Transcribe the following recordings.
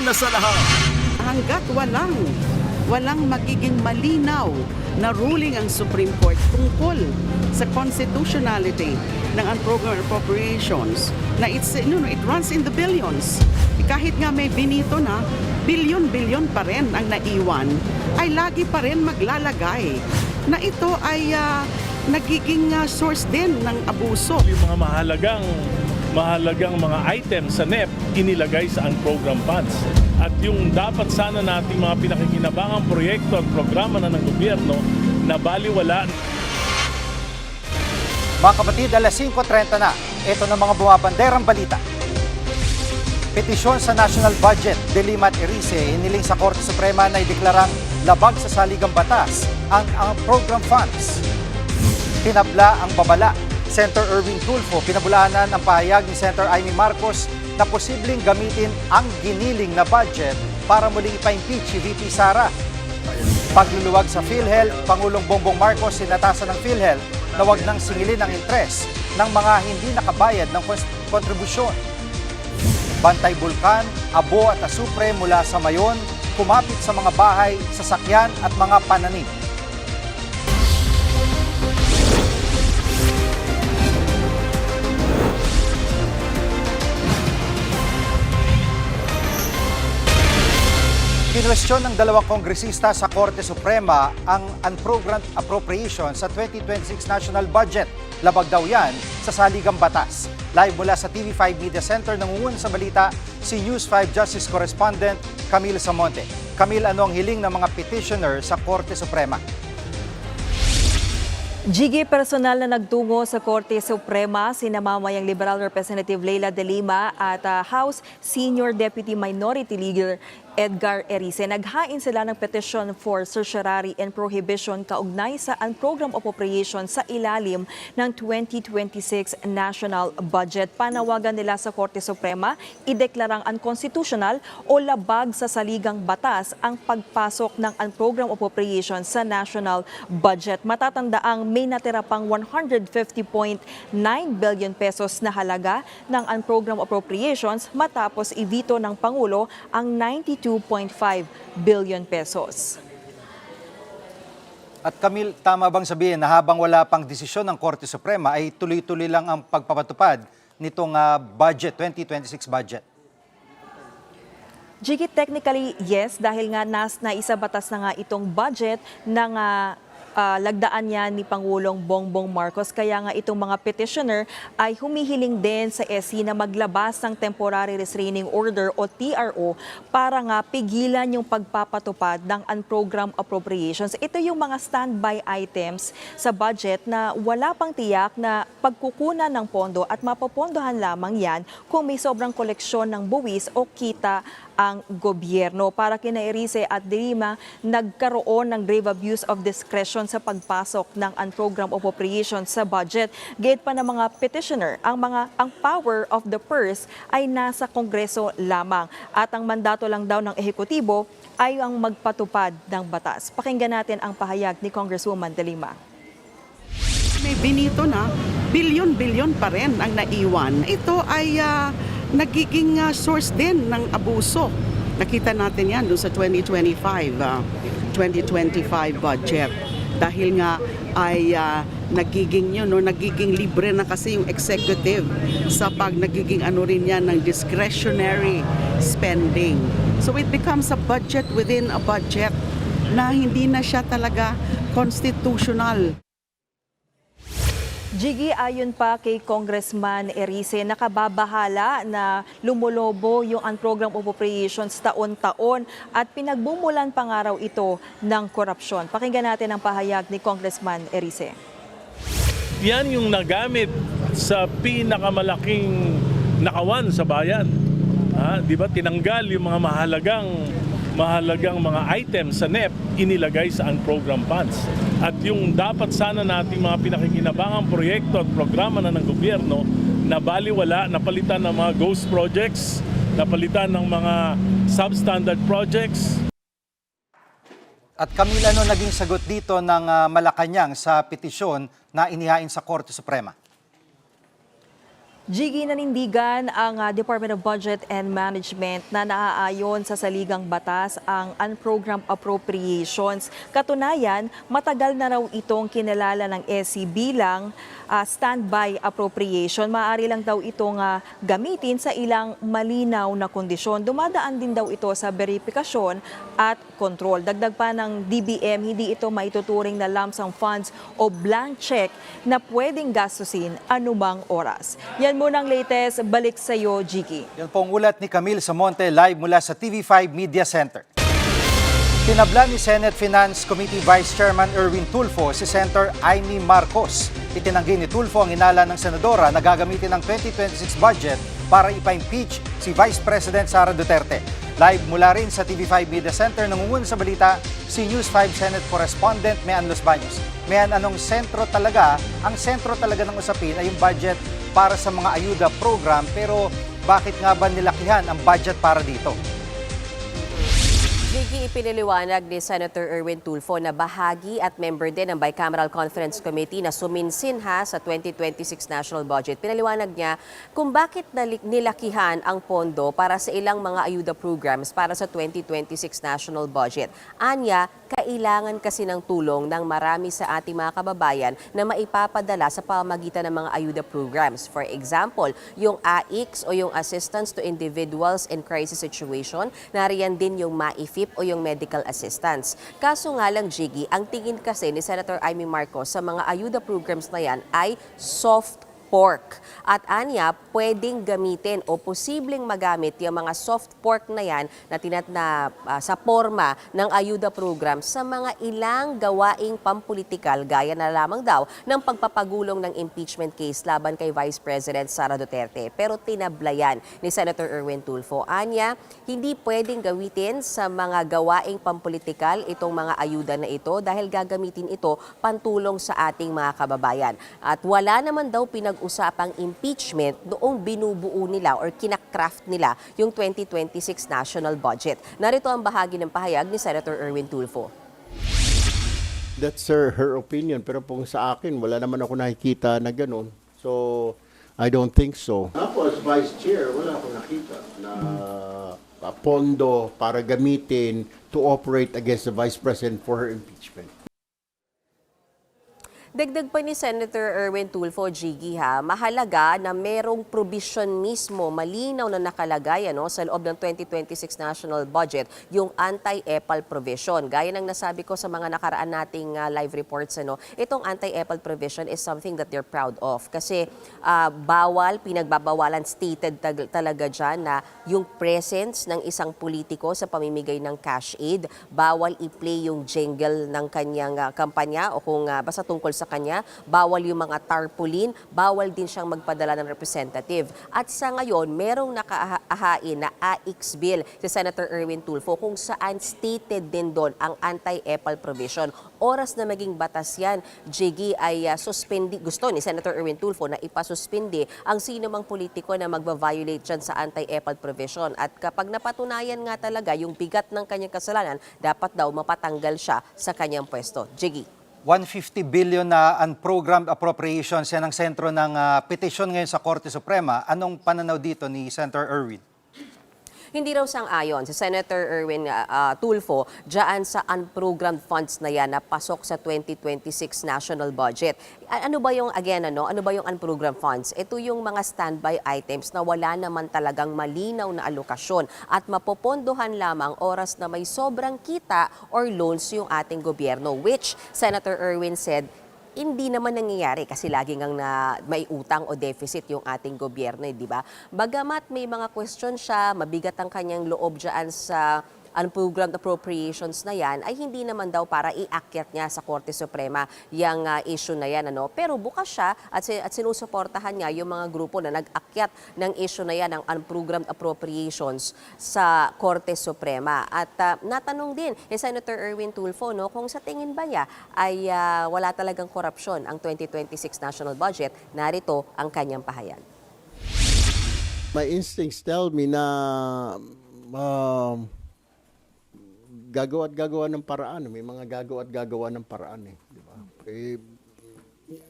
una sa lahat. Hanggat walang magiging malinaw na ruling ang Supreme Court tungkol sa constitutionality ng unprogrammed appropriations na it runs in the billions. Kahit nga may binito na, bilyon-bilyon pa rin ang naiwan, ay lagi pa rin maglalagay na ito ay nagiging source din ng abuso. Yung mga mahalagang mga items sa NEP inilagay sa unprogrammed funds. At yung dapat sana nating mga pinakikinabangang proyekto at programa na ng gobyerno na baliwala. Mga kapatid, alas 5:30 na. Ito na mga bumabanderang balita. Petisyon sa national budget, De Lima at Erice, iniling sa Korte Suprema na ideklarang labag sa saligang batas ang program funds. Pinabla ang babala. Senator Erwin Tulfo, pinabulaanan ang pahayag ni Senator Amy Marcos na posibleng gamitin ang giniling na budget para muling ipa-impeach si VP Sara. Pagluluwag sa PhilHealth, Pangulong Bongbong Marcos sinatasan ng PhilHealth na wag nang singilin ang interes ng mga hindi nakabayad ng kontribusyon. Bantay Bulkan, abo at asupre mula sa Mayon, kumapit sa mga bahay, sasakyan at mga pananim. Kinwestiyon ng dalawang kongresista sa Korte Suprema ang unprogrammed appropriation sa 2026 national budget. Labag daw yan sa saligang batas. Live mula sa TV5 Media Center, nangunguna sa balita si News 5 Justice Correspondent Camille Samonte. Camille, ano ang hiling ng mga petitioner sa Korte Suprema? Gigi, personal na nagtungo sa Korte Suprema sina Mamayang Liberal Representative Leila De Lima at House Senior Deputy Minority Leader Edgar Erice. Naghain sila ng petition for certiorari and prohibition kaugnay sa unprogrammed appropriation sa ilalim ng 2026 national budget. Panawagan nila sa Korte Suprema, ideklarang unconstitutional o labag sa saligang batas ang pagpasok ng unprogrammed appropriation sa national budget. Matatandaang may natira pang 150.9 billion pesos na halaga ng unprogrammed appropriations matapos i-veto ng Pangulo ang 92.5 billion pesos. At Camille, tama bang sabihin na habang wala pang desisyon ng Korte Suprema ay tuloy-tuloy lang ang pagpapatupad nitong budget, 2026 budget? Jiggy, technically yes, dahil nga naisabatas na nga itong budget ng lagdaan niya ni Pangulong Bongbong Marcos. Kaya nga itong mga petitioner ay humihiling din sa SC na maglabas ng Temporary Restraining Order o TRO para nga pigilan yung pagpapatupad ng unprogrammed appropriations. Ito yung mga standby items sa budget na wala pang tiyak na pagkukunan ng pondo at mapopondohan lamang yan kung may sobrang koleksyon ng buwis o kita ang gobyerno. Para kina Erice at De Lima, nagkaroon ng grave abuse of discretion sa pagpasok ng unprogrammed appropriation sa budget. Gate pa ng mga petitioner, ang power of the purse ay nasa Kongreso lamang at ang mandato lang daw ng ehekutibo ay ang magpatupad ng batas. Pakinggan natin ang pahayag ni Congresswoman De Lima. May binito na, bilyon-bilyon pa rin ang naiwan. Ito ay nagiging source din ng abuso. Nakita natin yan doon sa 2025 budget. Dahil nga ay nagiging libre na kasi yung executive sa nagiging rin yan ng discretionary spending. So it becomes a budget within a budget na hindi na siya talaga constitutional. Jiggy, ayon pa kay Congressman Erice, nakababahala na lumulobo yung unprogrammed appropriations taon-taon at pinagbumulan pa nga raw ito ng korupsyon. Pakinggan natin ang pahayag ni Congressman Erice. Yan yung nagamit sa pinakamalaking nakawan sa bayan. Di ba? Tinanggal yung mga mahalagang mga items sa NEP inilagay sa unprogrammed funds. At yung dapat sana nating mga pinakikinabangang proyekto at programa na ng gobyerno na baliwala, napalitan ng mga ghost projects, napalitan ng mga substandard projects. At Camille, ano naging sagot dito ng Malacanang sa petisyon na inihain sa Korte Suprema? Gigi, nanindigan ang Department of Budget and Management na naaayon sa saligang batas ang unprogrammed appropriations. Katunayan, matagal na raw itong kinilala ng SC bilang standby appropriation. Maaari lang daw itong gamitin sa ilang malinaw na kondisyon. Dumadaan din daw ito sa verifikasyon at control. Dagdag pa ng DBM, hindi ito maituturing na lump sum funds o blank check na pwedeng gastusin anumang oras. Yan muna ang latest. Balik sa iyo, Gigi. Yan po ang ulat ni Camille Samonte live mula sa TV5 Media Center. Tinabla ni Senate Finance Committee Vice Chairman Erwin Tulfo si Senator Amy Marcos. Itinanggi ni Tulfo ang inala ng senadora na gagamitin ang 2026 budget para ipa-impeach si Vice President Sara Duterte. Live mula rin sa TV5 Media Center, nangungun sa balita si News 5 Senate Correspondent Mean Los Baños. Mean, ang sentro talaga ng usapin ay yung budget para sa mga ayuda program, pero bakit nga ba nilakihan ang budget para dito? Gigi, ipiniliwanag ni Senator Erwin Tulfo na bahagi at member din ng Bicameral Conference Committee na suminsinha sa 2026 national budget. Pinaliwanag niya kung bakit nilakihan ang pondo para sa ilang mga ayuda programs para sa 2026 national budget. Anya, kailangan kasi ng tulong ng marami sa ating mga kababayan na maipapadala sa pamamagitan ng mga ayuda programs. For example, yung AICS o yung Assistance to Individuals in Crisis Situation, nariyan din yung MAIFIP o yung medical assistance. Kaso nga lang, Gigi, ang tingin kasi ni Senator Amy Marcos sa mga ayuda programs na yan ay soft pork. At anya, pwedeng gamitin o posibleng magamit yung mga soft pork na yan na sa forma ng ayuda program sa mga ilang gawaing pampolitikal gaya na lamang daw ng pagpapagulong ng impeachment case laban kay Vice President Sara Duterte. Pero tinablayan ni Senator Erwin Tulfo. Anya, hindi pwedeng gamitin sa mga gawaing pampolitikal itong mga ayuda na ito dahil gagamitin ito pantulong sa ating mga kababayan. At wala naman daw usapang impeachment noong binubuo nila or kinakraft nila yung 2026 national budget. Narito ang bahagi ng pahayag ni Senator Erwin Tulfo. That's her opinion. Pero kung sa akin, wala naman ako nakikita na ganun. So, I don't think so. Ako as Vice Chair, wala akong nakita na pondo para gamitin to operate against the Vice President for her impeachment. Dagdag pa ni Senator Erwin Tulfo, Gigi, mahalaga na merong provision mismo, malinaw na nakalagay sa loob ng 2026 national budget, yung anti-EPAL provision. Gaya ng nasabi ko sa mga nakaraan nating live reports, itong anti-EPAL provision is something that they're proud of. Kasi pinagbabawalan, stated talaga dyan na yung presence ng isang politiko sa pamimigay ng cash aid, bawal i-play yung jingle ng kanyang kampanya o kung basta tungkol sa kanya, bawal yung mga tarpaulin, bawal din siyang magpadala ng representative. At sa ngayon, merong nakaahain na AICS bill si Senator Erwin Tulfo kung saan stated din doon ang anti-EPAL provision. Oras na maging batas yan, Jiggy, ay gusto ni Senator Erwin Tulfo na ipasuspindi ang sino mang politiko na magva-violate dyan sa anti-EPAL provision. At kapag napatunayan nga talaga yung bigat ng kanyang kasalanan, dapat daw mapatanggal siya sa kanyang pwesto. Jiggy. 150 billion na unprogrammed appropriations yan ang sentro ng petisyon ngayon sa Korte Suprema. Anong pananaw dito ni Senator Erwin? Hindi raw sang-ayon si Senator Erwin Tulfo dyan sa unprogrammed funds na yan na pasok sa 2026 national budget. Ano ba yung unprogrammed funds? Ito yung mga standby items na wala naman talagang malinaw na alokasyon at mapopondohan lamang oras na may sobrang kita or loans yung ating gobyerno, which Senator Erwin said hindi naman nangyayari kasi lagi ngang may utang o deficit yung ating gobyerno, di ba? Bagamat may mga question siya, mabigat ang kanyang loob dyan sa unprogrammed appropriations na yan, ay hindi naman daw para iakyat niya sa Korte Suprema yung issue na yan. Pero bukas siya at sinusuportahan niya yung mga grupo na nag-akyat ng issue na yan ng unprogrammed appropriations sa Korte Suprema. At natanong din ni Senator Erwin Tulfo kung sa tingin ba niya ay wala talagang korupsyon ang 2026 national budget. Narito ang kanyang pahayag. My instincts tell me na gagawa ng paraan. May mga gagawa ng paraan. Di ba?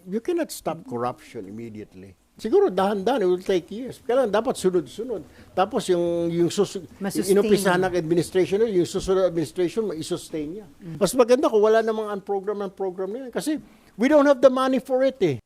You cannot stop corruption immediately. Siguro dahan-dahan, it will take years. Kailangan dapat sunod-sunod. Tapos yung inumpisahan ng administration, yung susunod administration, ma-sustain niya. Mas maganda kung wala namang program na yan. Kasi we don't have the money for it eh.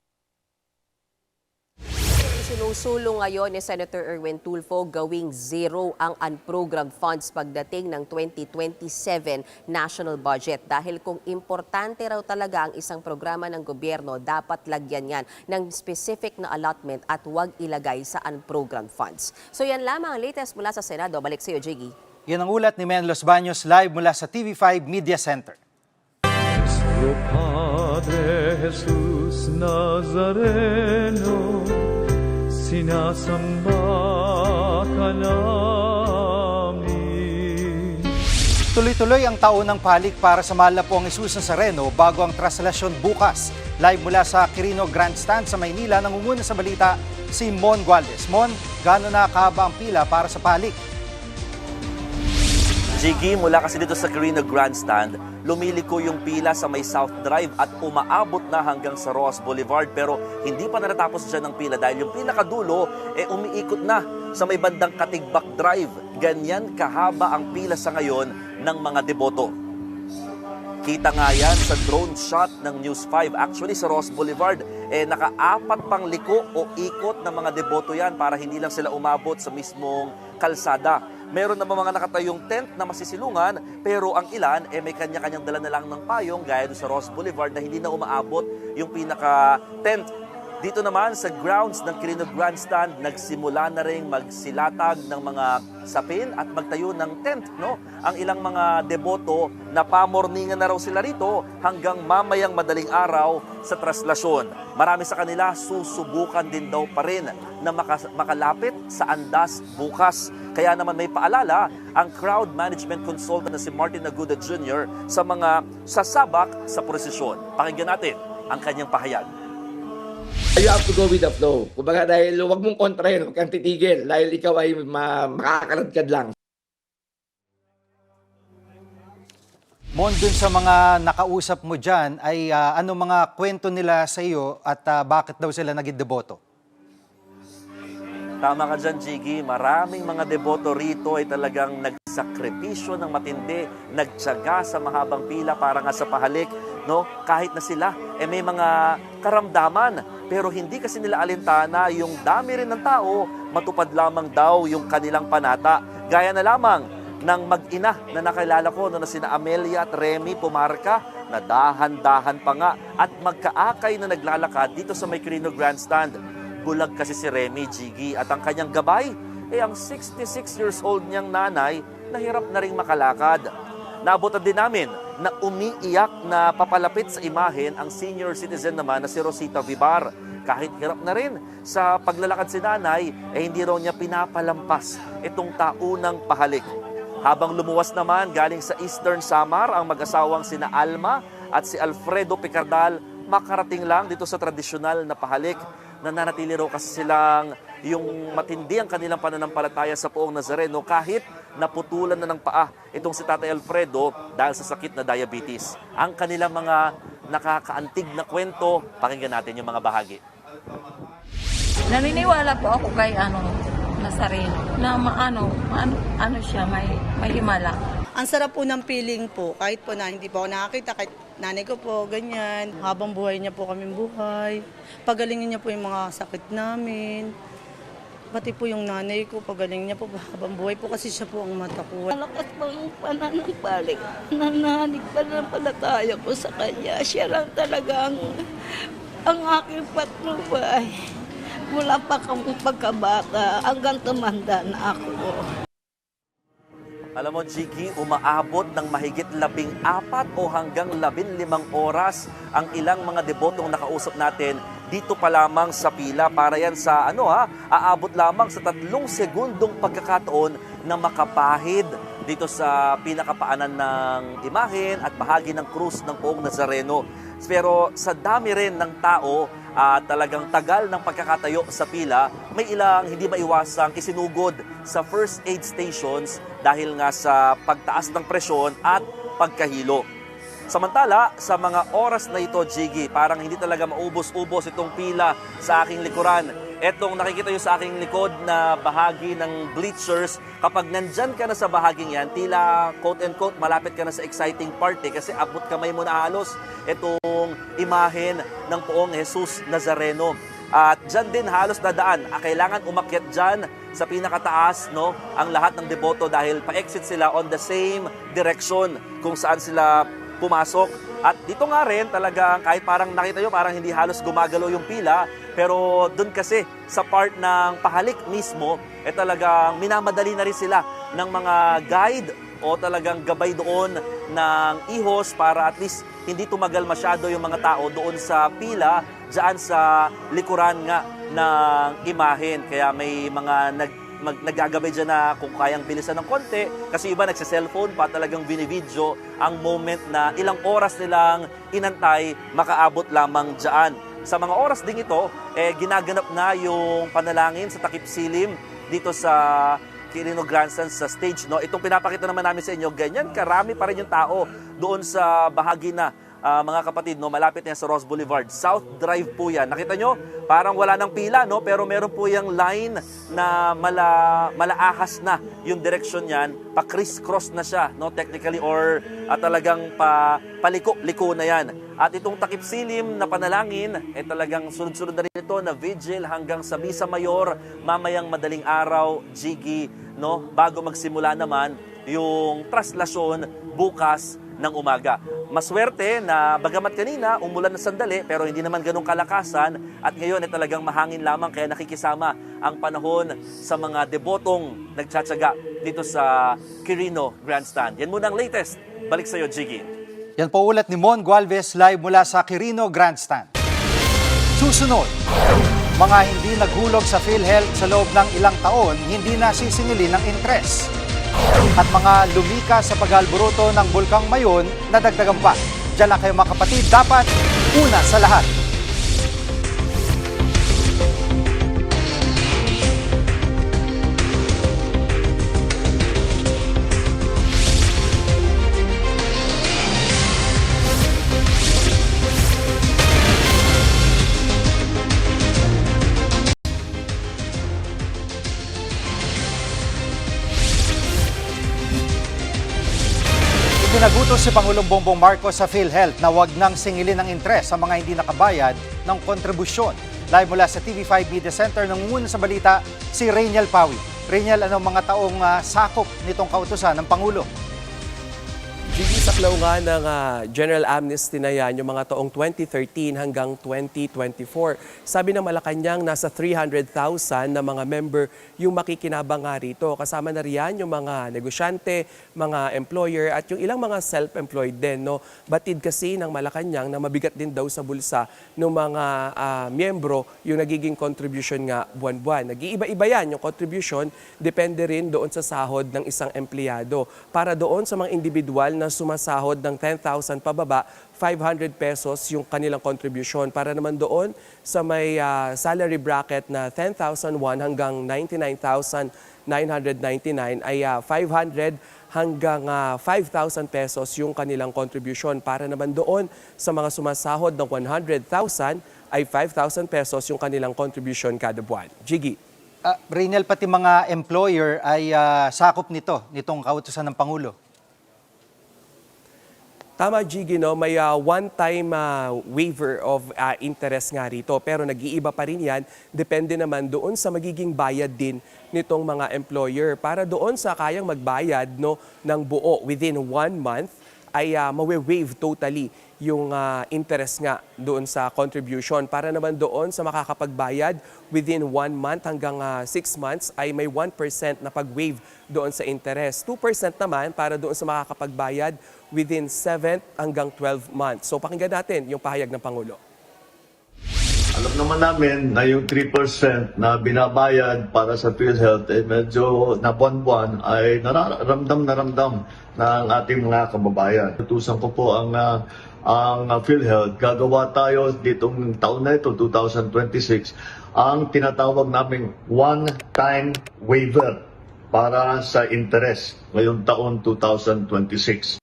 Sinusulong ngayon ni Senator Erwin Tulfo gawing zero ang unprogrammed funds pagdating ng 2027 national budget. Dahil kung importante raw talaga ang isang programa ng gobyerno, dapat lagyan yan ng specific na allotment at huwag ilagay sa unprogrammed funds. So yan lamang ang latest mula sa Senado. Balik sa iyo, Jiggy. Yan ang ulat ni Men Los Baños live mula sa TV5 Media Center. Nuestro Padre Jesús Nazareno, sinasamba ka namin. Tuloy-tuloy ang taunang palik para sa mahal na po ang Jesus Nazareno bago ang traslasyon bukas. Live mula sa Quirino Grandstand sa Maynila, nangunguna sa balita si Mon Gualdes. Mon, gaano na kahaba ang pila para sa palik? Jiggy, mula kasi dito sa Quirino Grandstand, lumiliko yung pila sa may South Drive at umaabot na hanggang sa Ross Boulevard. Pero hindi pa natatapos dyan ang pila dahil yung pinakadulo umiikot na sa may bandang Katigbak Drive. Ganyan kahaba ang pila sa ngayon ng mga deboto. Kita nga yan sa drone shot ng News 5. Actually, sa Ross Boulevard, naka-4 pang liko o ikot ng mga deboto yan para hindi lang sila umabot sa mismong kalsada. Meron naman mga nakatayong tent na masisilungan, pero ang ilan may kanya-kanyang dala na lang ng payong gaya doon sa Ross Boulevard na hindi na umaabot yung pinaka-tent. Dito naman sa grounds ng Quirino Grandstand, nagsimula na rin magsilatag ng mga sapin at magtayo ng tent. No? Ang ilang mga deboto na pamorningan na raw sila rito hanggang mamayang madaling araw sa traslasyon. Marami sa kanila susubukan din daw pa rin na makalapit sa andas bukas. Kaya naman may paalala ang crowd management consultant na si Martin Aguda Jr. sa mga sasabak sa prosesyon. Pakinggan natin ang kanyang pahayag. You have to go with the flow. Kumbaga dahil huwag mong kontrahin, huwag kang titigil dahil ikaw ay makakaladkad lang. Mon, dun sa mga nakausap mo dyan, ay ano mga kwento nila sa iyo at bakit daw sila naging deboto? Tama ka dyan, Jiggy. Maraming mga deboto rito ay talagang nagsakripisyo ng matindi, nagtiyaga sa mahabang pila para nga sa pahalik. No? Kahit na sila, may mga karamdaman. Pero hindi kasi nila alintana yung dami rin ng tao, matupad lamang daw yung kanilang panata. Gaya na lamang ng mag-ina na nakilala ko na sina Amelia at Remy Pumarca na dahan-dahan pa nga at magkaakay na naglalakad dito sa may Quirino Grandstand. Bulag kasi si Remy, Jiggy, at ang kanyang gabay, ang 66 years old niyang nanay na hirap na ring makalakad. Naabutan din namin na umiiyak na papalapit sa imahen ang senior citizen naman na si Rosita Vivar. Kahit hirap na rin sa paglalakad si nanay, hindi raw niya pinapalampas itong taunang pahalik. Habang lumuwas naman galing sa Eastern Samar ang mag-asawang sina Alma at si Alfredo Picardal, makarating lang dito sa tradisyonal na pahalik. Nananatili raw kasi silang yung matindi ang kanilang pananampalataya sa Poong Nazareno kahit naputulan na ng paa itong si Tatay Alfredo dahil sa sakit na diabetes. Ang kanilang mga nakakaantig na kwento, pakinggan natin yung mga bahagi. Naniniwala po ako kay Nazareno na siya may himala. Ang sarap po ng feeling po, kahit po na hindi po ako nakakita, kahit nanay ko po, ganyan. Habang buhay niya po kaming buhay. Pagalingin niya po yung mga sakit namin. Pati po yung nanay ko, pagalingin niya po habang buhay po kasi siya po ang mata ko. Malakas pang pananampaling. Nananig pa ng palataya ko sa kanya. Siya lang talaga ang aking patnubay. Mula pa kang pagkabata hanggang tumanda na ako. Alam mo, Jiggy, umaabot ng mahigit 14 o hanggang 15 oras ang ilang mga debotong nakausap natin dito pa lamang sa pila. Para yan sa aabot lamang sa 3 segundong pagkakataon na makapahid dito sa pinakapaanan ng imahen at bahagi ng krus ng Poong Nazareno. Pero sa dami rin ng tao, talagang tagal ng pagkakatayo sa pila, may ilang hindi maiwasang isinugod sa first aid stations dahil nga sa pagtaas ng presyon at pagkahilo. Samantala, sa mga oras na ito, Jiggy, parang hindi talaga maubos-ubos itong pila sa aking likuran. Etong nakikita nyo sa aking likod na bahagi ng bleachers, kapag nandyan ka na sa bahaging yan, tila quote-unquote malapit ka na sa exciting party kasi abot kamay mo na halos itong imahen ng Poong Jesus Nazareno. At dyan din halos dadaan. Kailangan umakyat dyan sa pinakataas, no, ang lahat ng deboto dahil pa-exit sila on the same direction kung saan sila pumasok. At dito nga rin talagang kahit parang nakita nyo parang hindi halos gumagalaw yung pila, pero doon kasi sa part ng pahalik mismo, talagang minamadali na rin sila ng mga guide o talagang gabay doon ng ihos para at least hindi tumagal masyado yung mga tao doon sa pila, dyan sa likuran nga ng imahen. Kaya may mga naggagabay dyan na kung kayang bilisan ng konti, kasi iba nagsa-cellphone pa, talagang binivideo ang moment na ilang oras nilang inantay, makaabot lamang dyan. Sa mga oras ding ito, ginaganap na yung panalangin sa takip silim dito sa Quirino Grandstand sa stage. No? Itong pinapakita naman namin sa inyo, ganyan karami pa rin yung tao doon sa bahagi na mga kapatid, no, malapit yan sa Ross Boulevard. South Drive po yan. Nakita nyo, parang wala ng pila, no? Pero meron po yung line na malaahas na yung direction yan. Pa-criss-cross na siya, no? Technically, or talagang paliko-liko na yan. At itong takip silim na panalangin, talagang sunod-sunod na rin ito na vigil hanggang sa Misa Mayor, mamayang madaling araw, Jiggy, no? Bago magsimula naman yung traslasyon bukas ng umaga. Maswerte na bagamat kanina umulan na sandali pero hindi naman ganong kalakasan at ngayon talagang mahangin lamang kaya nakikisama ang panahon sa mga debotong nagtsatsaga dito sa Quirino Grandstand. Yan muna ang latest. Balik sa iyo, Jiggy. Yan po ulat ni Mon Gualvez live mula sa Quirino Grandstand. Susunod, mga hindi naghulog sa PhilHealth sa loob ng ilang taon, hindi na sisingilin ng interest. At mga lumika sa pag-alburuto ng Bulkang Mayon na dagdagan pa. Diyan lang kayo mga kapatid, dapat una sa lahat. Pinagutos si Pangulong Bongbong Marcos sa PhilHealth na wag nang singilin ng interes sa mga hindi nakabayad ng kontribusyon. Live mula sa TV5 Media Center, nangunguna sa balita si Rainiel Pawi. Rainiel, anong mga taong sakop nitong kautusan ng Pangulo? Gigi, saklaw nga ng General Amnesty na yan, yung mga taong 2013 hanggang 2024. Sabi ng Malacanang, nasa 300,000 na mga member yung makikinabang nga rito. Kasama na riyan yung mga negosyante, mga employer at yung ilang mga self-employed din. No? Batid kasi ng Malacanang na mabigat din daw sa bulsa ng mga miyembro yung nagiging contribution nga buwan-buwan. Nag-iiba-iba yan yung contribution, depende rin doon sa sahod ng isang empleyado. Para doon sa mga individual na sumasahod ng 10,000 pababa, 500 pesos yung kanilang contribution. Para naman doon sa may salary bracket na 10,001 hanggang 99,999 ay 500 hanggang 5,000 pesos yung kanilang contribution. Para naman doon sa mga sumasahod ng 100,000 ay 5,000 pesos yung kanilang contribution kada buwan. Jiggy. Rainiel, pati mga employer ay sakop nitong kautusan ng Pangulo. Tama, Jiggy, no? May one-time waiver of interest nga rito. Pero nag-iiba pa rin yan. Depende naman doon sa magiging bayad din nitong mga employer. Para doon sa kayang magbayad, no, ng buo within 1 month, ay mawe-waive totally yung interest nga doon sa contribution. Para naman doon sa makakapagbayad within 1 month hanggang 6 months ay may 1% na pag-waive doon sa interest. 2% naman para doon sa makakapagbayad within 7 hanggang 12 months. So pakinggan natin yung pahayag ng Pangulo. Alam naman namin na yung 3% na binabayad para sa PhilHealth medyo na buwan-buwan ay ramdam ng ating mga kababayan. Tutusan ko po ang PhilHealth. Gagawa tayo ditong taon na ito, 2026, ang tinatawag naming one-time waiver para sa interest ngayong taon 2026.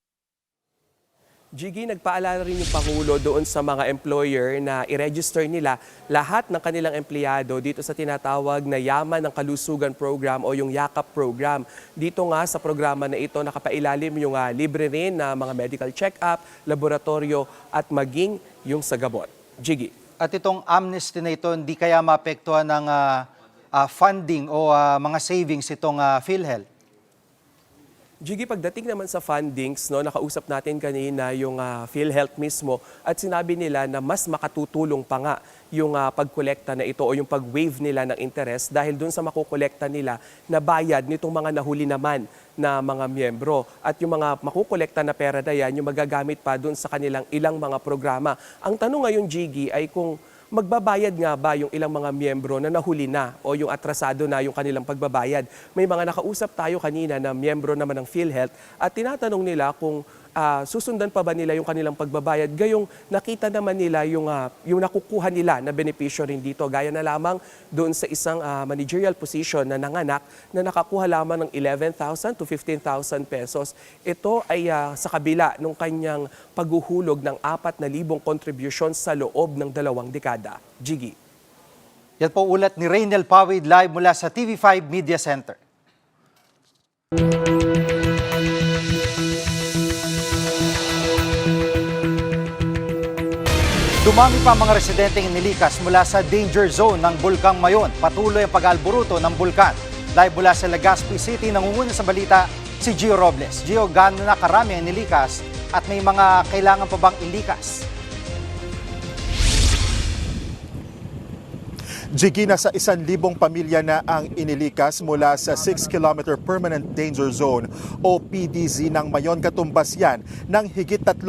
Gigi, nagpaalala rin yung Pangulo doon sa mga employer na i-register nila lahat ng kanilang empleyado dito sa tinatawag na Yaman ng Kalusugan Program o yung YAKAP Program. Dito nga sa programa na ito nakapailalim yung libre rin na mga medical check-up, laboratorio at maging yung sa gamot. Gigi. At itong amnesty na ito, hindi kaya maapektuhan ng funding o mga savings itong PhilHealth? Gigi, pagdating naman sa fundings, no, nakausap natin kanina yung PhilHealth mismo at sinabi nila na mas makatutulong pa nga yung pagkolekta na ito o yung pag-waive nila ng interest dahil dun sa makukolekta nila na bayad nitong mga nahuli naman na mga miyembro. At yung mga makukolekta na pera na yan, yung magagamit pa dun sa kanilang ilang mga programa. Ang tanong ngayon, Gigi, ay kung magbabayad nga ba yung ilang mga miyembro na nahuli na o yung atrasado na yung kanilang pagbabayad. May mga nakausap tayo kanina na miyembro naman ng PhilHealth at tinatanong nila kung susundan pa ba nila yung kanilang pagbabayad. Gayong nakita naman nila yung nakukuha nila na benepisyo rin dito. Gaya na lamang doon sa isang managerial position na nanganak na nakakuha lamang ng 11,000 to 15,000 pesos. Ito ay sa kabila ng kanyang paghuhulog ng 4,000 contribution sa loob ng 2 dekada. Gigi. Yan po ulat ni Raynel Pawid live mula sa TV5 Media Center. Dumami pa ang mga residenteng inilikas mula sa danger zone ng Bulkang Mayon. Patuloy ang pag-alburuto ng bulkan. Live mula sa Legazpi City, nangunguna sa balita si Gio Robles. Gio, gaano na karami ang inilikas at may mga kailangan pa bang ilikas? Gigi, nasa 1,000 pamilya na ang inilikas mula sa 6-kilometer Permanent Danger Zone o PDZ ng Mayon. Katumbas yan ng higit 3,000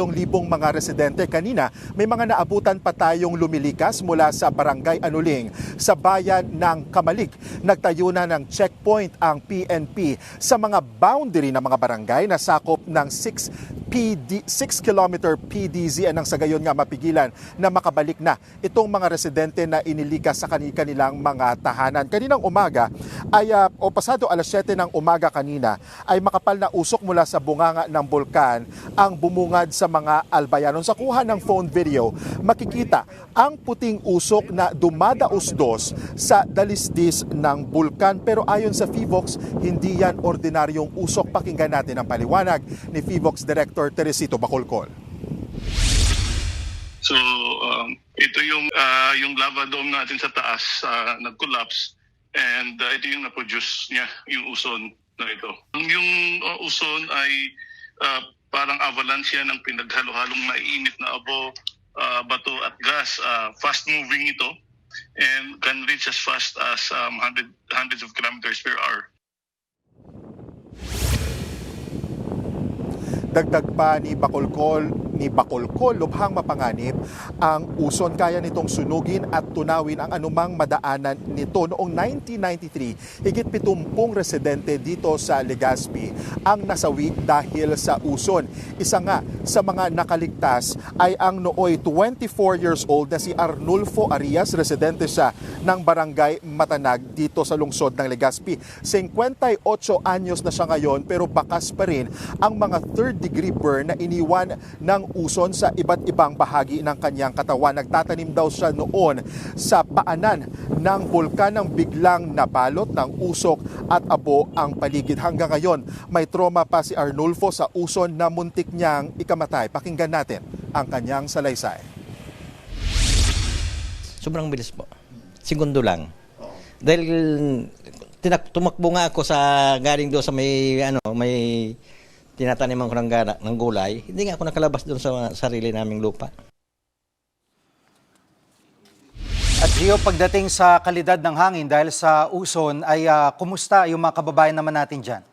mga residente. Kanina, may mga naabutan pa tayong lumilikas mula sa Barangay Anuling sa bayan ng Kamalig. Nagtayo na ng checkpoint ang PNP sa mga boundary ng mga barangay na sakop ng 6-kilometer PDZ nang sa gayon nga mapigilan na makabalik na itong mga residente na inilikas sa kanilang mga tahanan. Kaninang umaga ay o pasado alas 7 ng umaga kanina ay makapal na usok mula sa bunganga ng bulkan ang bumungad sa mga albayanon. Sa kuha ng phone video, makikita ang puting usok na dumadausdos sa dalisdis ng bulkan. Pero ayon sa FIVOX, hindi yan ordinaryong usok. Pakinggan natin ang paliwanag ni FIVOX Director Teresito Bacolcol. So, ito yung lava dome natin sa taas nag-collapse and ito yung na-produce niya, yung uson na ito. Yung uson ay parang avalanche yan ng pinaghalo-halong maiinit na abo, bato at gas. Fast-moving ito and can reach as fast as hundreds of kilometers per hour. Dagdag pa ni Bacolcol, lubhang mapanganib ang uson. Kaya nitong sunugin at tunawin ang anumang madaanan nito. Noong 1993, higit 70 residente dito sa Legazpi ang nasawi dahil sa uson. Isa nga sa mga nakaligtas ay ang nooy 24 years old na si Arnulfo Arias, residente siya ng Barangay Matanag dito sa lungsod ng Legazpi. 58 anyos na siya ngayon pero bakas pa rin ang mga third-degree burn na iniwan ng uson sa iba't ibang bahagi ng kanyang katawan. Nagtatanim daw siya noon sa paanan ng bulkan nang biglang nabalot ng usok at abo ang paligid. Hanggang ngayon, may trauma pa si Arnulfo sa uson na muntik niyang ikamatay. Pakinggan natin ang kanyang salaysay. Sobrang bilis po. Segundo lang. Dahil tumakbo nga ako sa galing doon sa may tinataniman ko ng gulay, hindi nga ako nakalabas doon sa sarili naming lupa. At Gio, pagdating sa kalidad ng hangin dahil sa uson, ay kumusta yung mga kababayan naman natin dyan?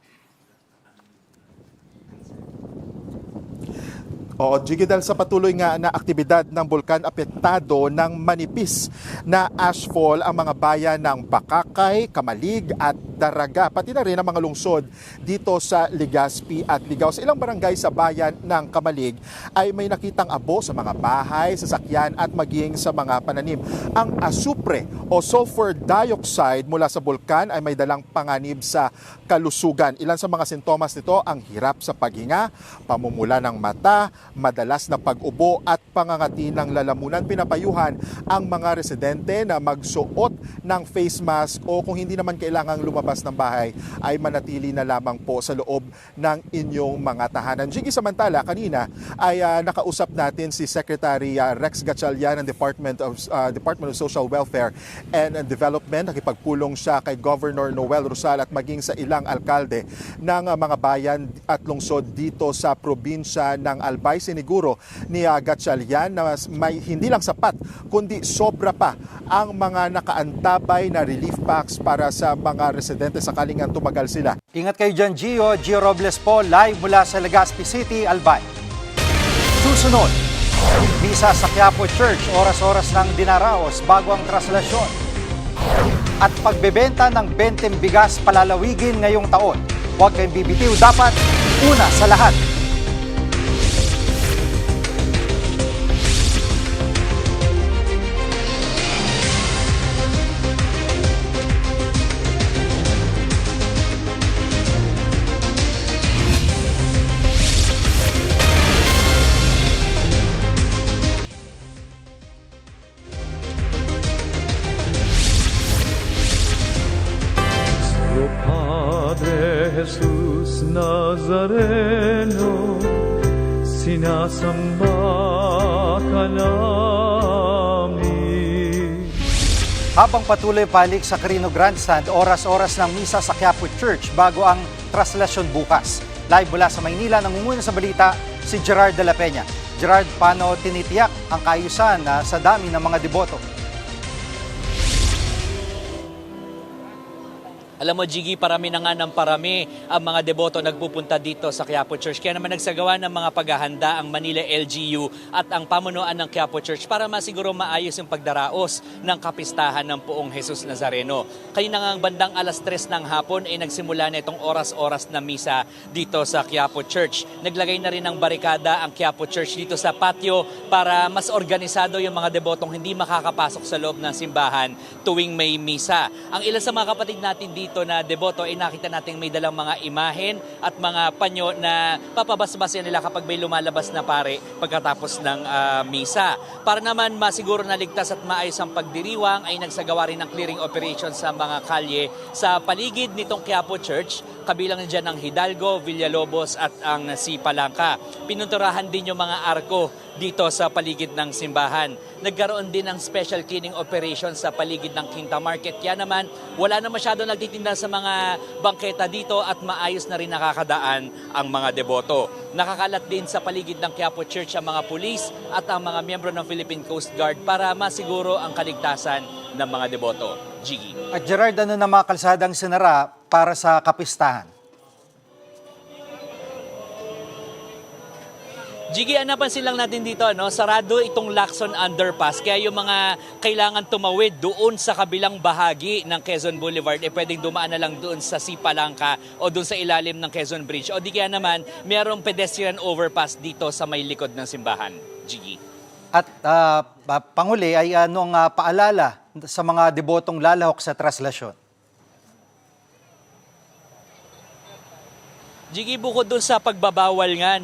Oo, Gigi, dahil sa patuloy nga na aktibidad ng bulkan, apektado ng manipis na ashfall ang mga bayan ng Bakakay, Kamalig at Daraga, pati na rin ang mga lungsod dito sa Legazpi at Ligao. Sa ilang barangay sa bayan ng Kamalig ay may nakitang abo sa mga bahay, sasakyan at maging sa mga pananim. Ang asupre o sulfur dioxide mula sa bulkan ay may dalang panganib sa kalusugan. Ilan sa mga sintomas nito ang hirap sa paghinga, pamumula ng mata, madalas na pag-ubo at pangangati ng lalamunan. Pinapayuhan ang mga residente na magsuot ng face mask o kung hindi naman kailangang lumabas ng bahay ay manatili na lamang po sa loob ng inyong mga tahanan. Jiggy, samantala, kanina ay nakausap natin si Secretary Rex Gatchalian ng Department of Social Welfare and Development. Nakipagpulong siya kay Governor Noel Rosal at maging sa ilang alkalde ng mga bayan at lungsod dito sa probinsya ng Albay. Siniguro ni Gatchalian na may hindi lang sapat kundi sobra pa ang mga nakaantabay na relief packs para sa mga residente sakaling tumagal sila. Ingat kayo dyan, Gio Robles po, live mula sa Legazpi City, Albay. Susunod, misa sa Quiapo Church, oras-oras ng dinaraos bago ang traslasyon. At pagbebenta ng 20 bigas palalawigin ngayong taon. Huwag kayong bibitiw, dapat una sa lahat. Jesus Nazareno, sinasamba ka namin. Habang patuloy palik sa Carino Grandstand, oras-oras ng misa sa Quiapo Church bago ang traslasyon bukas. Live mula sa Maynila, nangunguna sa balita si Gerard de la Peña. Gerard, paano tinitiyak ang kaayusan sa dami ng mga deboto? Alam mo, Jiggy, parami na nga ng parami ang mga deboto nagpupunta dito sa Quiapo Church. Kaya naman nagsagawa ng mga paghahanda ang Manila LGU at ang pamunuan ng Quiapo Church para masiguro maayos yung pagdaraos ng kapistahan ng Poong Jesus Nazareno. Kanina nga bandang alas 3 ng hapon ay nagsimula na itong oras-oras na misa dito sa Quiapo Church. Naglagay na rin ng barikada ang Quiapo Church dito sa patio para mas organisado yung mga debotong hindi makakapasok sa loob ng simbahan tuwing may misa. Ang ilan sa mga kapatid natin dito na deboto ay nakita nating may dalang mga imahen at mga panyo na papabasbasin nila kapag may lumalabas na pare pagkatapos ng misa. Para naman masiguro na ligtas at maayos ang pagdiriwang ay nagsagawa rin ng clearing operation sa mga kalye sa paligid nitong Quiapo Church, kabilang dyan ang Hidalgo, Villalobos at ang Sipalangka. Pinunturahan din yung mga arko dito sa paligid ng simbahan. Nagkaroon din ng special cleaning operation sa paligid ng Quinta Market. Kaya naman, wala na masyado nagtitinda sa mga bangketa dito at maayos na rin nakakadaan ang mga deboto. Nakakalat din sa paligid ng Quiapo Church ang mga pulis at ang mga miyembro ng Philippine Coast Guard para masiguro ang kaligtasan ng mga deboto. Jiggy. At Gerard, ano na mga kalsadang sinara para sa kapistahan? Jiggy, napansin lang natin dito, sarado itong Lacson Underpass. Kaya yung mga kailangan tumawid doon sa kabilang bahagi ng Quezon Boulevard, pwedeng dumaan na lang doon sa Sipalangka o doon sa ilalim ng Quezon Bridge. O di kaya naman, mayroong pedestrian overpass dito sa may likod ng simbahan. Jiggy. At Panguli ay anong paalala sa mga debotong lalahok sa traslasyon? Jiggy, bukod doon sa pagbabawal nga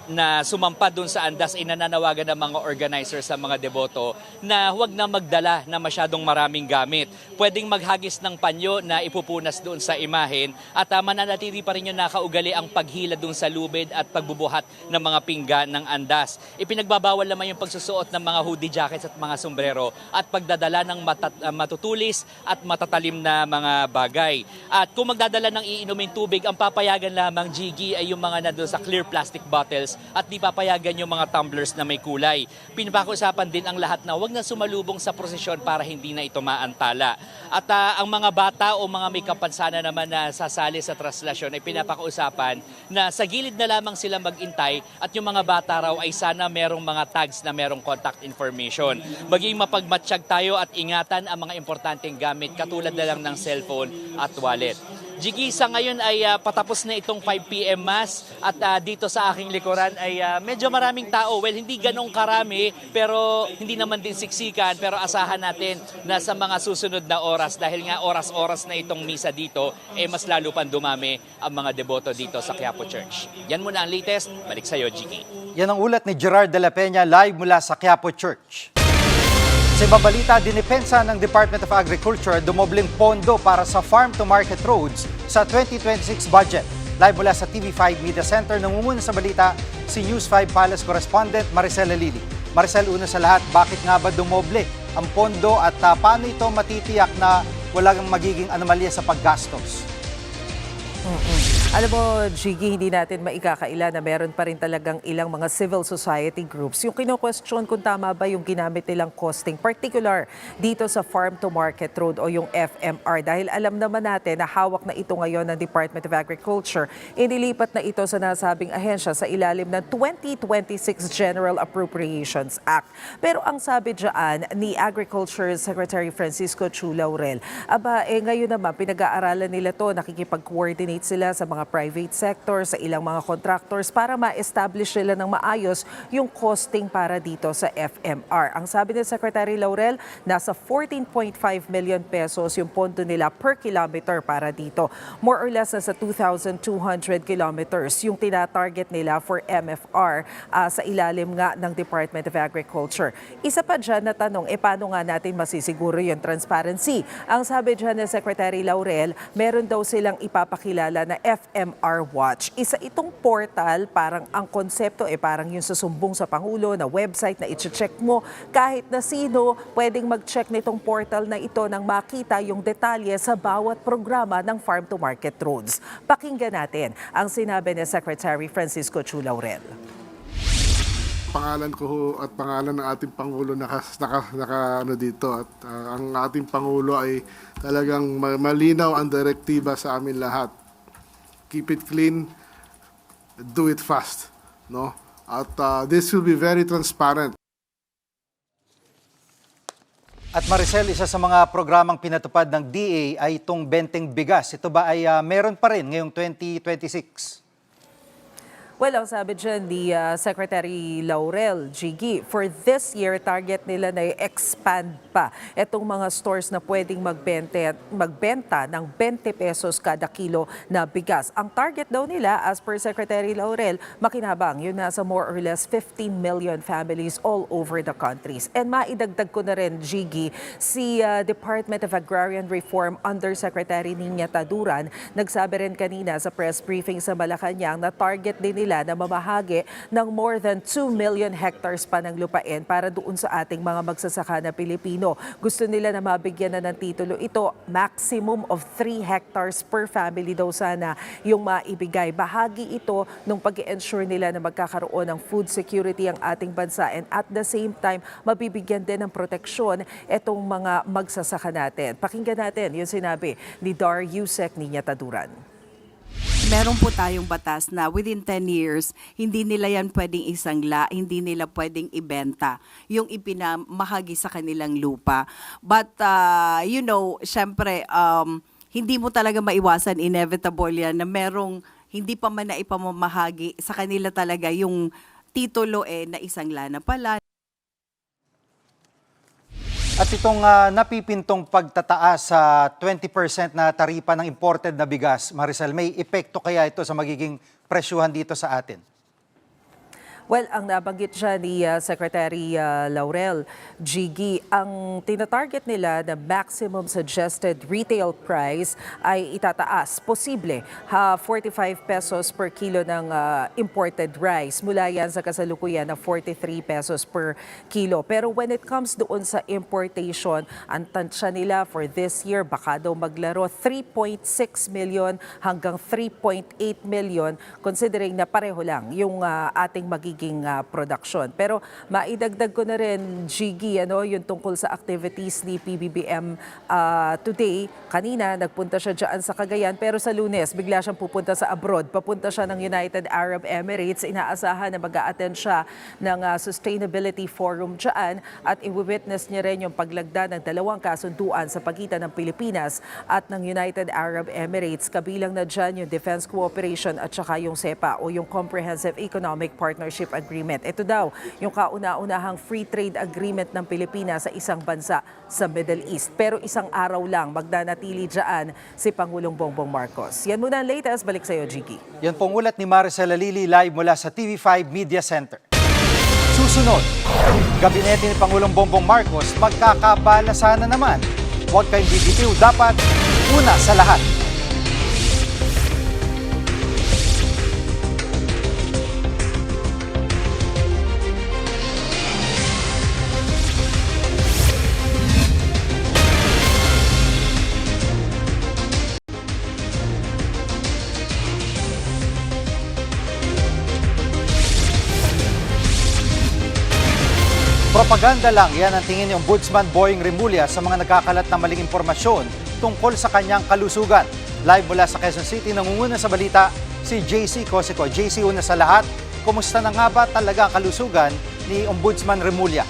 na sumampa doon sa andas, inananawagan ng mga organizer sa mga deboto na huwag na magdala na masyadong maraming gamit. Pwedeng maghagis ng panyo na ipupunas doon sa imahen at mananatili pa rin yung nakaugali ang paghila doon sa lubid at pagbubuhat ng mga pinggan ng andas. Ipinagbabawal naman yung pagsusuot ng mga hoodie jackets at mga sombrero at pagdadala ng matutulis at matatalim na mga bagay. At kung magdadala ng iinuming tubig, ang papayagan lamang, Jiggy, ay yung mga nandun sa clear plastic bottles at di papayagan yung mga tumblers na may kulay. Pinapag-usapan din ang lahat na huwag na sumalubong sa prosesyon para hindi na ito maantala. At ang mga bata o mga may kapansanan naman na sasali sa traslasyon ay pinapakausapan na sa gilid na lamang sila mag-intay at yung mga bata raw ay sana merong mga tags na merong contact information. Maging mapagmatsyag tayo at ingatan ang mga importanteng gamit katulad na lang ng cellphone at wallet. Jiggy, sa ngayon ay patapos na itong 5 p.m. Mass at dito sa aking likuran ay medyo maraming tao. Well, hindi ganong karami pero hindi naman din siksikan, pero asahan natin na sa mga susunod na oras dahil nga oras-oras na itong misa dito, mas lalo pang dumami ang mga deboto dito sa Quiapo Church. Yan muna ang latest. Balik sa'yo, Jiggy. Yan ang ulat ni Gerard de la Peña live mula sa Quiapo Church. Sa ibang balita, dinipensa ng Department of Agriculture dumobleng pondo para sa farm-to-market roads sa 2026 budget. Live mula sa TV5 Media Center, nangunguna sa balita si News 5 Palace Correspondent Maricel Alili. Maricel, una sa lahat, bakit nga ba dumoble ang pondo at paano ito matitiyak na walang magiging anomalya sa paggastos? Alam mo, Jiggy, hindi natin maikakaila na meron pa rin talagang ilang mga civil society groups. Yung kino-question kung tama ba yung ginamit nilang costing, particular dito sa Farm to Market Road o yung FMR. Dahil alam naman natin na hawak na ito ngayon ng Department of Agriculture. Inilipat na ito sa nasabing ahensya sa ilalim ng 2026 General Appropriations Act. Pero ang sabi dyan ni Agriculture Secretary Francisco Chu Laurel, ngayon naman pinag-aaralan nila to, nakikipag-coordinate sila sa mga private sector, sa ilang mga contractors para ma-establish nila ng maayos yung costing para dito sa FMR. Ang sabi ni Secretary Laurel, nasa 14.5 million pesos yung pondo nila per kilometer para dito. More or less nasa 2,200 kilometers yung tinatarget nila for MFR sa ilalim nga ng Department of Agriculture. Isa pa dyan na tanong, paano nga natin masisiguro yung transparency? Ang sabi dyan ni Secretary Laurel, meron daw silang ipapakilala na FMR Watch. Isa itong portal, parang ang konsepto parang yung susumbong sa Pangulo na website na i-check mo. Kahit na sino, pwedeng mag-check nitong portal na ito nang makita yung detalye sa bawat programa ng Farm to Market Roads. Pakinggan natin ang sinabi ni Secretary Francisco Chu Laurel. Pangalan ko at pangalan ng ating Pangulo naka dito at ang ating Pangulo ay talagang malinaw ang direktiba sa amin lahat. Keep it clean, do it fast, no? At this will be very transparent. At Maricel, isa sa mga programang pinatupad ng DA ay itong benteng bigas. Ito ba ay meron pa rin ngayong 2026? Well, ang sabi dyan ni Secretary Laurel, Jiggy, for this year, target nila na i-expand pa itong mga stores na pwedeng magbenta ng 20 pesos kada kilo na bigas. Ang target daw nila, as per Secretary Laurel, makinabang yun nasa more or less 15 million families all over the countries. And maidagdag ko na rin, Jiggy, si Department of Agrarian Reform Undersecretary Nina Taduran, nagsabi rin kanina sa press briefing sa Malacanang na target din nila na mamahagi ng more than 2 million hectares pa ng lupain para doon sa ating mga magsasaka na Pilipino. Gusto nila na mabigyan na ng titulo ito, maximum of 3 hectares per family daw sana yung maibigay. Bahagi ito ng pag-ensure nila na magkakaroon ng food security ang ating bansa and at the same time, mabibigyan din ng proteksyon itong mga magsasaka natin. Pakinggan natin yung sinabi ni Dar Yusek Nina Taduran. Meron po tayong batas na within 10 years, hindi nila yan pwedeng isangla, hindi nila pwedeng ibenta yung ipinamahagi sa kanilang lupa. But, syempre, hindi mo talaga maiwasan, inevitable yan, na merong hindi pa man na ipamamahagi sa kanila talaga yung titulo na isangla na pala. At itong napipintong pagtataas sa 20% na taripa ng imported na bigas, Maricel, may epekto kaya ito sa magiging presyuhan dito sa atin? Well, ang nabanggit siya ni Secretary Laurel, Jiggy, ang tinatarget nila na maximum suggested retail price ay itataas. Posible, 45 pesos per kilo ng imported rice. Mula yan sa kasalukuyan na 43 pesos per kilo. Pero when it comes doon sa importation, ang tansya nila for this year, baka daw maglaro 3.6 million hanggang 3.8 million, considering na pareho lang yung ating magiging magiging production. Pero maidagdag ko na rin, Jiggy, yung tungkol sa activities ni PBBM today. Kanina, nagpunta siya dyan sa Cagayan, pero sa Lunes, bigla siyang pupunta sa abroad. Papunta siya ng United Arab Emirates. Inaasahan na mag-a-attend siya ng Sustainability Forum dyan at i-witness niya rin yung paglagda ng 2 kasunduan sa pagitan ng Pilipinas at ng United Arab Emirates. Kabilang na dyan yung Defense Cooperation at saka yung CEPA o yung Comprehensive Economic Partnership Agreement. Ito daw yung kauna-unahang free trade agreement ng Pilipinas sa isang bansa sa Middle East. Pero isang araw lang magdanatili dyan si Pangulong Bongbong Marcos. Yan muna ang latest. Balik sa'yo, Jiggy. Yan pong ulat ni Maricel Alili live mula sa TV5 Media Center. Susunod, gabinete ni Pangulong Bongbong Marcos magkakabalasan na naman. Huwag kayong bibitiw, dapat una sa lahat. Propaganda lang, yan ang tingin ni Ombudsman Boying Remulla sa mga nagkakalat na maling impormasyon tungkol sa kanyang kalusugan. Live mula sa Quezon City, nangunguna sa balita si JC Cosico. JC, una sa lahat, kumusta na nga ba talaga ang kalusugan ni Ombudsman Remulla?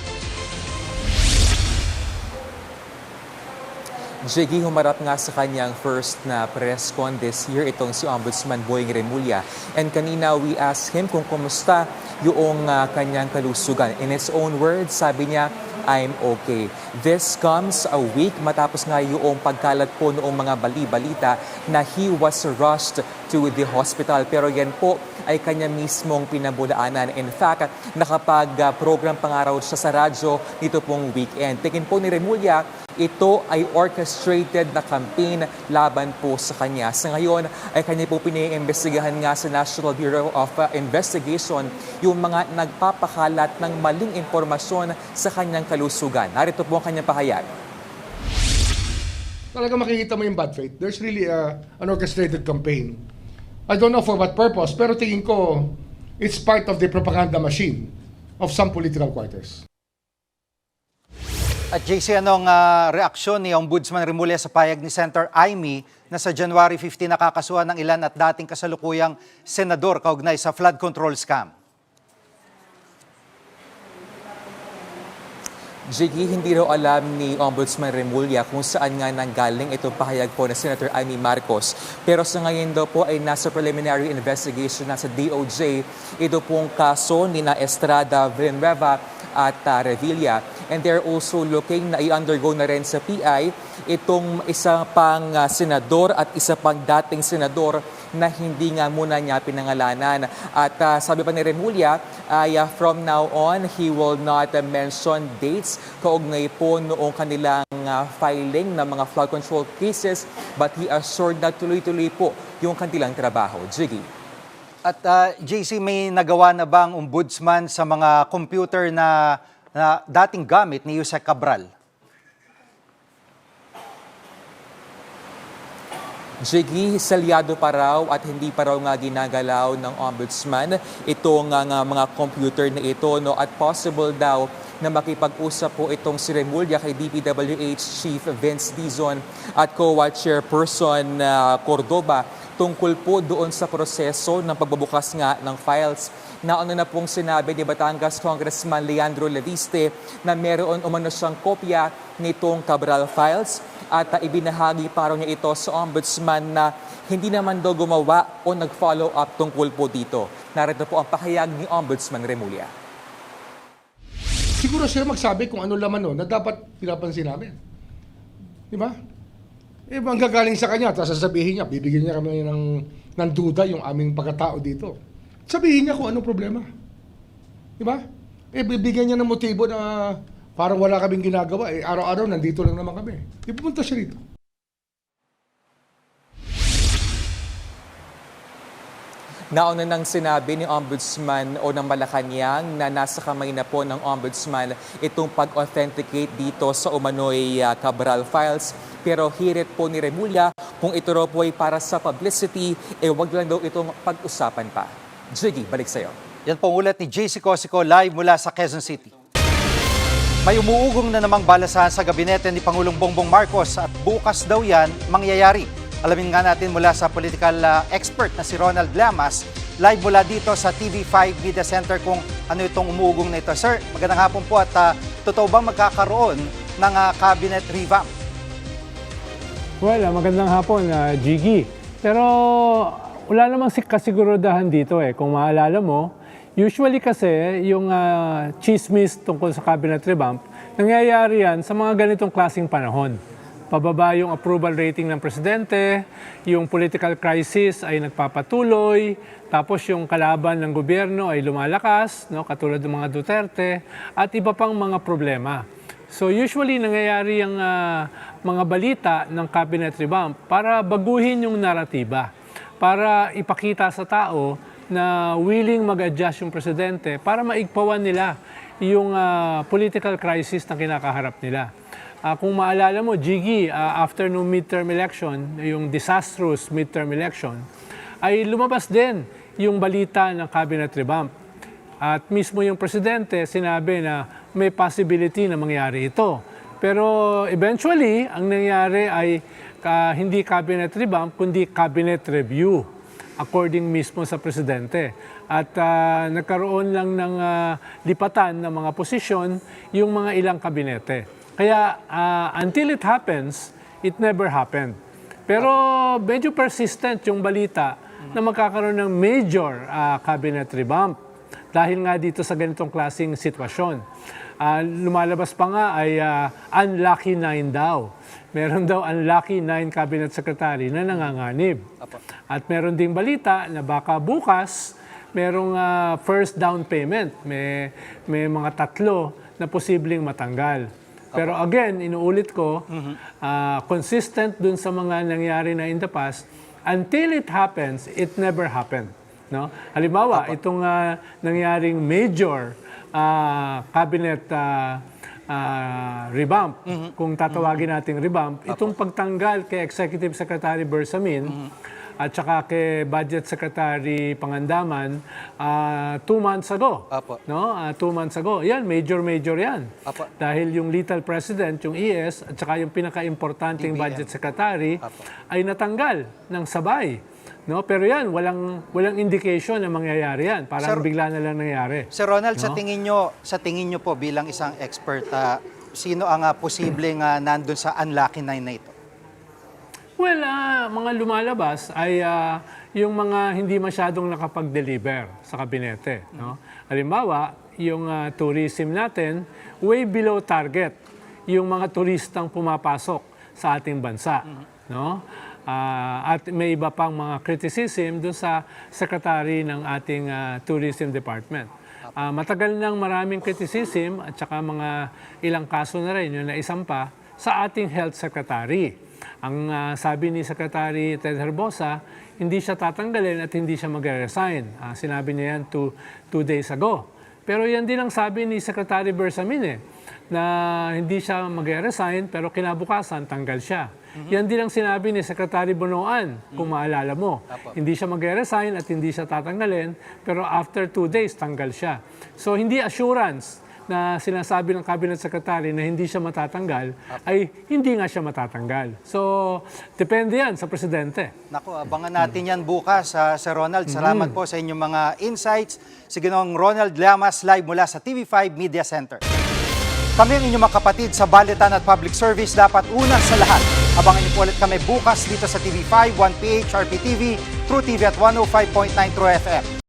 Jiggy, humarap nga sa kanyang first na press con this year itong si Ombudsman Boying Remulla. And kanina we asked him kung kumusta yung kanyang kalusugan. In his own words, sabi niya, I'm okay. This comes a week matapos nga yung pagkalat po noong mga bali-balita na he was rushed to the hospital. Pero yan po ay kanya mismong pinabulaanan. In fact, nakapag-program pangaraw siya sa radyo dito pong weekend. Tingin po ni Remulla, ito ay orchestrated na campaign laban po sa kanya. Sa ngayon ay kanya po piniimbestigahan nga sa National Bureau of Investigation yung mga nagpapakalat ng maling impormasyon sa kanyang kalusugan. Narito po ang kanyang pahayag. Talaga makikita mo yung bad faith. There's really an orchestrated campaign. I don't know for what purpose, pero tingin ko it's part of the propaganda machine of some political quarters. At JC, anong reaksyon ni Ombudsman Remulla sa payag ni Senator Amy na sa January 15 nakakasuhan ng ilan at dating kasalukuyang senador kaugnay sa flood control scam? Jiggy, hindi raw alam ni Ombudsman Remulla kung saan nga nanggaling itong pahayag po na Senator Amy Marcos. Pero sa ngayon daw po ay nasa preliminary investigation na sa DOJ. Ito pong kaso ni na Estrada, Villanueva at Revilla. And they're also looking na i-undergo na rin sa PI itong isa pang senador at isa pang dating senador na hindi nga muna niya pinangalanan. At sabi pa ni Remulla, from now on, he will not mention dates kaugnay po noong kanilang filing ng mga flood control cases, but he assured na tuloy-tuloy po yung kanilang trabaho. Jiggy. At JC, may nagawa na bang ombudsman sa mga computer na dating gamit ni Yusek Cabral? Jiggy, salyado pa raw at hindi pa raw nga ginagalaw ng ombudsman itong mga computer na ito. No? At possible daw na makipag-usap po itong si Remulla kay DPWH Chief Vince Dizon at COA Chairperson Cordoba tungkol po doon sa proseso ng pagbubukas nga ng files. Nauna na pong sinabi ni Batangas Congressman Leandro Leviste na meron umano siyang kopya nitong Cabral files at ibinahagi pa raw niya ito sa ombudsman na hindi naman daw gumawa o nag-follow up tungkol po dito. Narito po ang pahayag ni Ombudsman Remulla. Siguro sila magsabi kung ano laman nun na dapat pinapansin namin. Di ba? Manggagaling sa kanya, tapos sasabihin niya, bibigyan niya kami ng duda yung aming pagkatao dito. Sabihin niya kung anong problema. Di ba? Bibigyan niya ng motibo na parang wala kaming ginagawa. Araw-araw nandito lang naman kami. Di pumunta siya rito. Nauna nang sinabi ni Ombudsman o ng Malacanang na nasa kamay na po ng Ombudsman itong pag-authenticate dito sa umano'y Cabral files. Pero hirit po ni Remulla kung ito po ay para sa publicity, wag lang daw itong pag-usapan pa. Jiggy, balik sa'yo. Yan po ang ulat ni JC Cosico live mula sa Quezon City. May umuugong na namang balasahan sa gabinete ni Pangulong Bongbong Marcos at bukas daw yan mangyayari. Alamin nga natin mula sa political expert na si Ronald Llamas, live mula dito sa TV5 Media Center kung ano itong umuugong na ito. Sir, magandang hapon po at totoo bang magkakaroon ng cabinet revamp? Well, magandang hapon, Jiggy. Pero wala namang kasiguraduhan dito Kung maalala mo, usually kasi yung chismis tungkol sa cabinet revamp, nangyayari yan sa mga ganitong klaseng panahon. Pababa yung approval rating ng presidente, yung political crisis ay nagpapatuloy, tapos yung kalaban ng gobyerno ay lumalakas, katulad ng mga Duterte, at iba pang mga problema. So usually nangyayari yung mga balita ng cabinet revamp para baguhin yung naratiba, para ipakita sa tao na willing mag-adjust yung presidente para maigpawan nila yung political crisis na kinakaharap nila. Kung maalala mo, Jiggy, after no midterm election, yung disastrous midterm election, ay lumabas din yung balita ng cabinet revamp. At mismo yung presidente sinabi na may possibility na mangyari ito. Pero eventually, ang nangyari ay hindi cabinet revamp, kundi cabinet review, according mismo sa presidente. At nagkaroon lang ng lipatan ng mga posisyon yung mga ilang kabinete. Kaya until it happens, it never happened. Pero medyo persistent yung balita na magkakaroon ng major cabinet revamp dahil nga dito sa ganitong klaseng sitwasyon. Lumalabas pa nga ay unlucky 9 daw. Meron daw unlucky 9 cabinet secretary na nanganganib. At meron ding balita na baka bukas merong first down payment. May mga 3 na posibleng matanggal. Pero again, inuulit ko, consistent dun sa mga nangyari na in the past, until it happens, it never happened. No? Halimbawa, itong nangyaring major cabinet revamp, kung tatawagin nating revamp, itong pagtanggal kay Executive Secretary Bersamin at saka kay Budget Secretary Pangandaman 2 months ago. No? 2 months ago. Yan, major yan. Dahil yung lethal president, yung ES, at saka yung pinaka-importanting budget secretary ay natanggal ng sabay. No, pero yan, walang indication na mangyayari yan. Parang bigla na lang nangyari. Sir Ronald, sa tingin nyo po bilang isang expert, sino ang posibleng nandun sa unlucky 9 na ito? Well, mga lumalabas ay yung mga hindi masyadong nakapag-deliver sa kabinete. No? Halimbawa, yung tourism natin, way below target yung mga turistang pumapasok sa ating bansa. No? At may iba pang mga criticism dun sa secretary ng ating tourism department. Matagal nang maraming criticism at saka mga ilang kaso na rin yung naisampa sa ating health secretary. Ang sabi ni Secretary Ted Herbosa, hindi siya tatanggalin at hindi siya mag-resign. Sinabi niya yan 2 days ago. Pero yan din ang sabi ni Secretary Bersamin na hindi siya mag-resign pero kinabukasan tanggal siya. Yan din ang sinabi ni Secretary Bonoan, kung maalala mo. Hindi siya mag-resign at hindi siya tatanggalin pero after 2 days tanggal siya. So hindi assurance na sinasabi ng Cabinet Secretary na hindi siya matatanggal, ay hindi nga siya matatanggal. So, depende yan sa Presidente. Naku, abangan natin yan bukas, Sir Ronald. Salamat po sa inyong mga insights. Si Ginoong Ronald Llamas, live mula sa TV5 Media Center. Kami ang inyong mga kapatid sa Balitan at Public Service, dapat una sa lahat. Abangan niyo po ulit kami bukas dito sa TV5, 1PH, RPTV, True TV at 105.9 True FM.